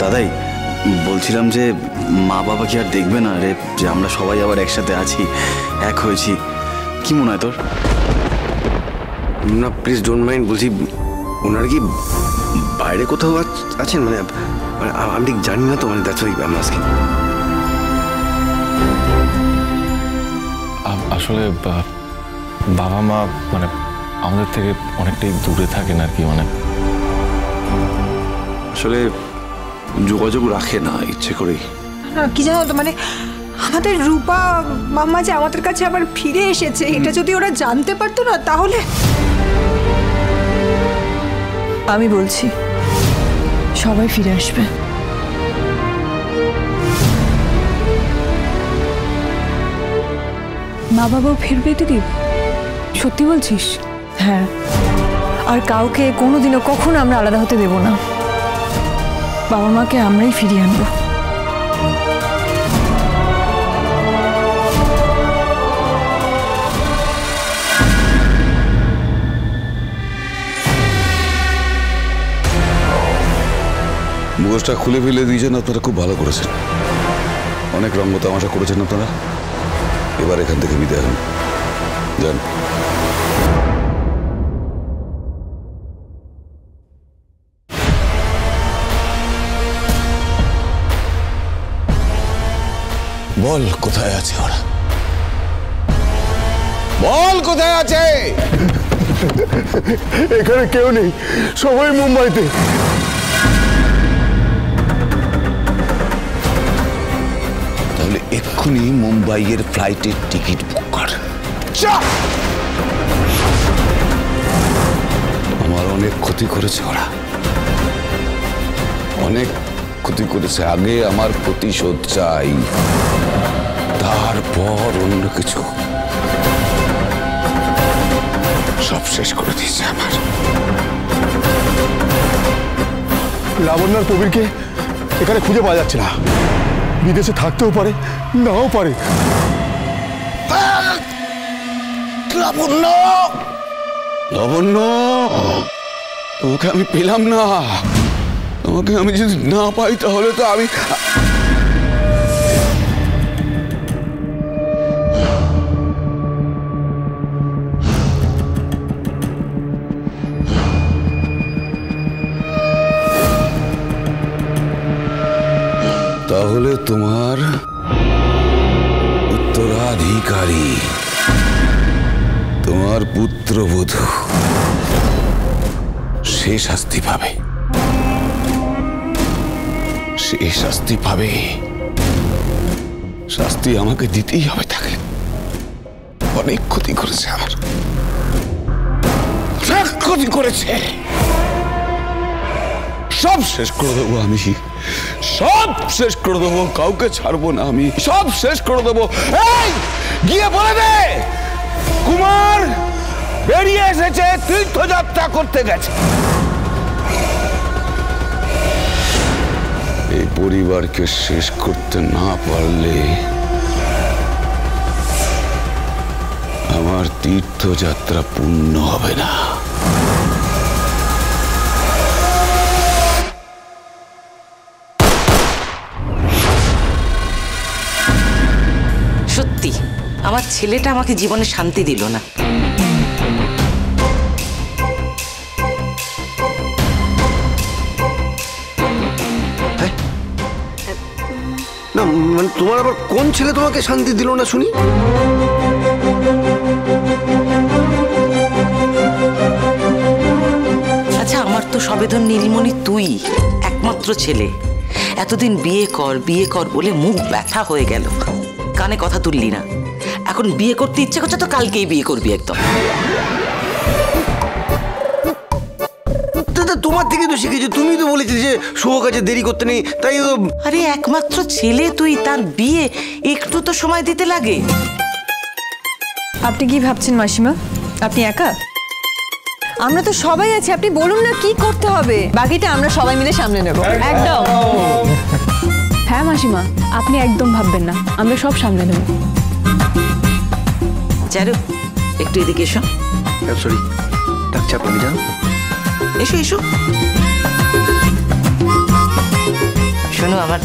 দাদাই বলছিলাম যে মা বাবা কি আর দেখবে না রে যে আমরা সবাই আবার একসাথে আছি, এক হয়েছি? কি মনে হয় তোর? না প্লিজ ডোন্ট মাইন্ড। বলছি ওনারা কি বাইরে কোথাও আছেন? মানে আমি ঠিক জানি না তো, মানে that's why I am asking. আসলে বাবা মা মানে আমাদের থেকে অনেকটাই দূরে থাকেন আর কি, মানে আসলে যোগাযোগ রাখে না ইচ্ছে করেই। কি জানো তো, মানে আমাদের রূপা মাম্মা যে আমাদের কাছে আবার ফিরে এসেছে, এটা যদি ওরা জানতে পারতো না তাহলে। আমি বলছি সবাই ফিরে আসবে। মা বাবাও ফিরবে দিদি? সত্যি বলছিস? হ্যাঁ, আর কাউকে কোনোদিনও কখনো আমরা আলাদা হতে দেব না। বাবা মাকে আমরাই ফিরিয়ে আনবো। মুখোশটা খুলে ফেলে দিয়েছেন আপনারা, খুব ভালো করেছেন। অনেক রঙ্গ তামাশা করেছেন আপনারা, এবার এখান থেকে বিদায় হন, যান। বল কোথায় আছে ওরা, বল কোথায় আছে? এখানে কেউ নেই, সবাই মুম্বাইতে। তাহলে এক্ষুনি মুম্বাইয়ের ফ্লাইটের টিকিট বুক কর। আমার অনেক ক্ষতি করেছে ওরা, অনেক ক্ষতি করেছে। আগে আমার প্রতিশোধ চাই, তারপর অন্য কিছু। সব শেষ করে দিয়েছে আমার। লাবণ্যার প্রবীরকে এখানে খুঁজে পাওয়া যাচ্ছে না, বিদেশে থাকতেও পারে নাও পারে। লাবণ্য, লাবণ্য, তোমাকে আমি পেলাম না। তোমাকে আমি যদি না পাই তাহলে তো আমি তাহলে তোমার উত্তরাধিকারী, তোমার পুত্রবধূ, সে শাস্তি পাবে, সে শাস্তি পাবে। শাস্তি আমাকে দিতেই হবে তাকে। অনেক ক্ষতি করেছে আমার, অনেক ক্ষতি করেছে। সব শেষ করে দেবো আমি, সব শেষ করে দেবো, কাউকে ছাড়বো না আমি, সব শেষ করে দেবো। এই গিয়ে বলে দে কুমার বেরিয়ে এসেছে, তীর্থযাত্রা করতে গেছে। এই পরিবারকে শেষ করতে না পারলে আমার তীর্থযাত্রা পূর্ণ হবে না। সত্যি আমার ছেলেটা আমাকে জীবনে শান্তি দিল না। না মানে তোমার আবার কোন ছেলে তোমাকে শান্তি দিল না শুনি? আচ্ছা, আমার তো সবেদন নীলমণি তুই একমাত্র ছেলে। এতদিন বিয়ে কর বিয়ে কর বলে মুখ ব্যথা হয়ে গেল, কানে কথা তুললি না। এখন বিয়ে করতে ইচ্ছে করছে তো কালকেই বিয়ে করবি একদম। তোমার থেকে তো শিখেছি, তুমি তো বলেছিলে যে শুভ কাজে দেরি করতে নেই, তাই তো। আরে একমাত্র ছেলে তুই, তার বিয়ে একটু তো সময় দিতে লাগে। আপনি কি ভাবছেন মাসিমা আপনি একা? আমরা তো সবাই আছি, আপনি বলুন না কি করতে হবে, বাকিটা আমরা সবাই মিলে সামলে নেব। একদম। হ্যাঁ মাসিমা, আপনি একদম ভাববেন না, আমরা সব সামলে নেব। চারু একটু এদিকে এসো। সরি, ডাকছি আপনাকে, জানো। এসো এসো। শোনো, আমার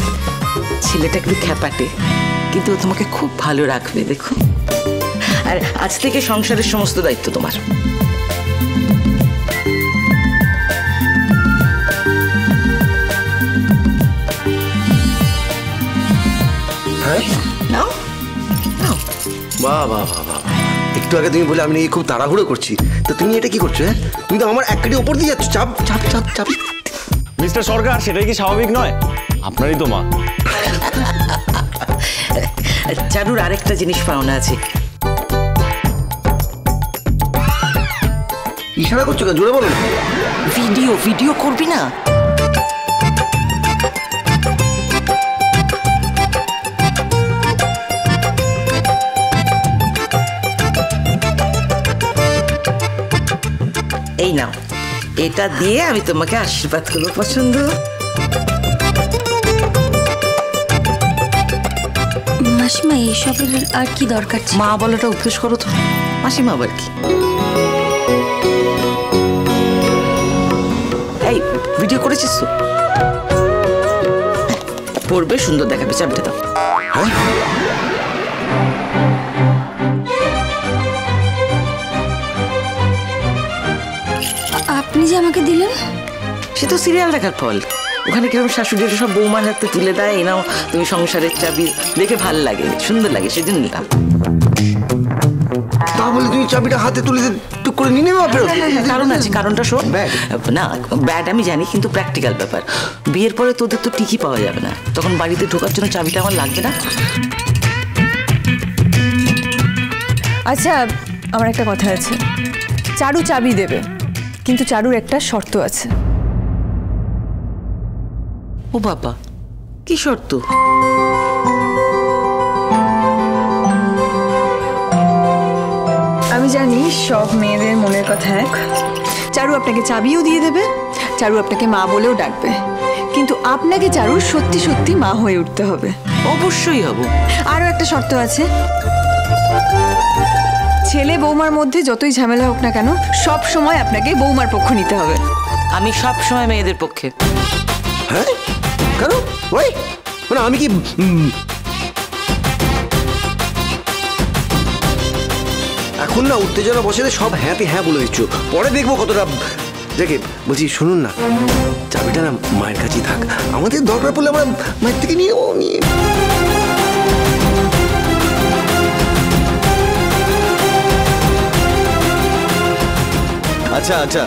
ছেলেটা একটু খ্যাপাটে, কিন্তু ও তোমাকে খুব ভালো রাখবে, দেখো। আর আজ থেকে সংসারের সমস্ত দায়িত্ব তোমার। হ্যাঁ, নাও নাও। বাহ বাহ বাহ বাহ, একটু আগে তুমি বলে আমি খুব তাড়াহুড়ো করছি, তো তুমি এটা কি করছো? হ্যাঁ, তুমি তো আমার এক কাটি ওপর দিয়ে যাচ্ছ। চাপ চাপ চাপ চাপ। মিস্টার সরকার, সেটাই কি স্বাভাবিক নয়? আপনারই তো মা। চারুর আরেকটা জিনিস পাওনা আছে। ইশারা করছো কেন? জোরে বলো। ভিডিও ভিডিও করবি না? এই নাও, এটা দিয়ে আমি তোমাকে আশীর্বাদ করবো। পছন্দ? মাসিমা, এসবের আর কি দরকার ছিল? মা বলাটা অভ্যেস করো তো। মাসিমা আবার কি? এই ভিডিও করেছিস তো? পড়বে, সুন্দর দেখাবে, চাপটা দাও। আপনি যে আমাকে দিলেন, সে তো সিরিয়াল দেখার ফল। ওখানে কিরকম শাশুড়িরা সব বৌমার হাতে তুলে দেয়, এই নাও তুমি সংসারের চাবি, দেখে ভাল লাগে, সুন্দর লাগে, সেজন্য নিলাম। তা বলে তুমি চাবিটা হাতে তুলে টুক করে নিয়ে নেবে? কারণ আছে, কারণটা শোন। না, ব্যাড আমি জানি, কিন্তু প্র্যাকটিক্যাল ব্যাপার। বিয়ের পরে তোদের তো টিকি পাওয়া যাবে না, তখন বাড়িতে ঢোকার জন্য চাবিটা আমার লাগবে না? আচ্ছা, আমার একটা কথা আছে। চারু চাবি দেবে, কিন্তু চারুর একটা শর্ত আছে। ও বাবা, কি শর্ত? আমি জানি সব মেয়েদের মনের কথা এক। চারু আপনাকে চাবিও দিয়ে দেবে, চারু আপনাকে মা বলেও ডাকবে, কিন্তু আপনাকে চারু সত্যি সত্যি মা হয়ে উঠতে হবে। অবশ্যই হব। আরও একটা শর্ত আছে, ছেলে বৌমার মধ্যে যতই ঝামেলা হোক না কেন, সব সময় আপনাকে বৌমার পক্ষ নিতে হবে। আমি সব সময় মেয়েদের পক্ষে। হ্যাঁ, কেন? ওই মানে আমি কি এখন না উত্তেজনা বসে সব হ্যাঁতে হ্যাঁ বলে দিচ্ছ, পরে দেখবো কতটা। দেখে বলছি, শুনুন না, চাবিটা না মায়ের কাছেই থাক, আমাদের দরকার পড়লে আমরা মায়ের থেকে নিয়ে নিয়ে। আচ্ছা আচ্ছা,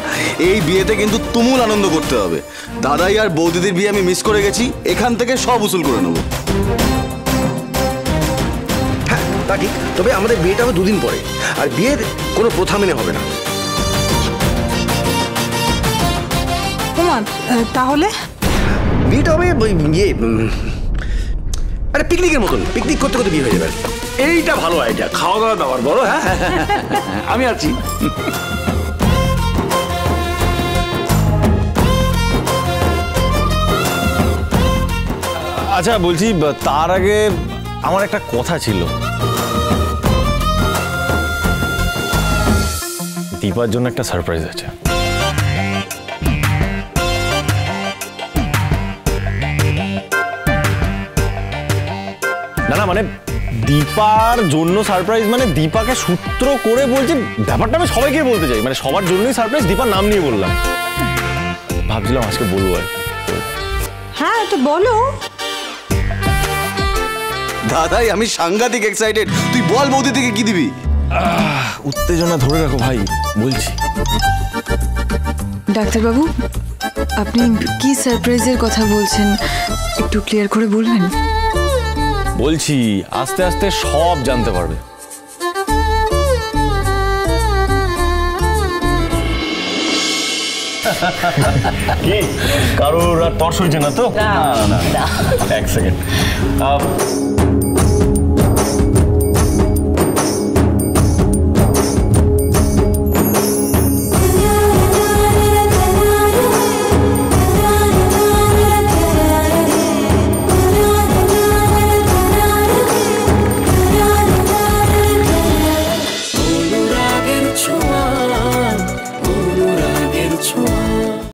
এই বিয়েতে কিন্তু তুমুল আনন্দ করতে হবে। দাদাই আর বৌদিদির বিয়ে আমি মিস করে গেছি, এখান থেকে সব উসুল করে নেবো। হ্যাঁ তা ঠিক, তবে আমাদের বিয়েটা হবে 2 দিন পরে, আর বিয়ের কোনো প্রথা মেনে হবে না। তাহলে বিয়েটা হবে আরে পিকনিকের মতন, পিকনিক করতে করতে বিয়ে হয়ে যাবে। এইটা ভালো আইডিয়া, খাওয়া দাওয়া দাওয়ার বলো। হ্যাঁ আমি আছি। আচ্ছা বলছি, তার আগে আমার একটা কথা ছিল। দীপার জন্য একটা সারপ্রাইজ আছে। না না, মানে দীপার জন্য সারপ্রাইজ, মানে দীপাকে সূত্র করে বলছি। ব্যাপারটা আমি সবাইকে বলতে চাই, মানে সবার জন্যই সারপ্রাইজ। দীপার নাম নিয়ে বললাম, ভাবছিলাম আজকে বলবো আর। হ্যাঁ, তো বলো। দাদাই আমি সাংঘাতিক এক্সাইটেড, তুই বল বৌদি থেকে কি দিবি? উত্তেজনা ধরে রাখো ভাই, বলছি। ডাক্তারবাবু, আপনি কি সারপ্রাইজের কথা বলছেন, একটু ক্লিয়ার করে বলবেন? বলছি, আস্তে আস্তে সব জানতে পারবে। কি কারোর আর তর্স হয়েছে না তো? না, এক সেকেন্ড।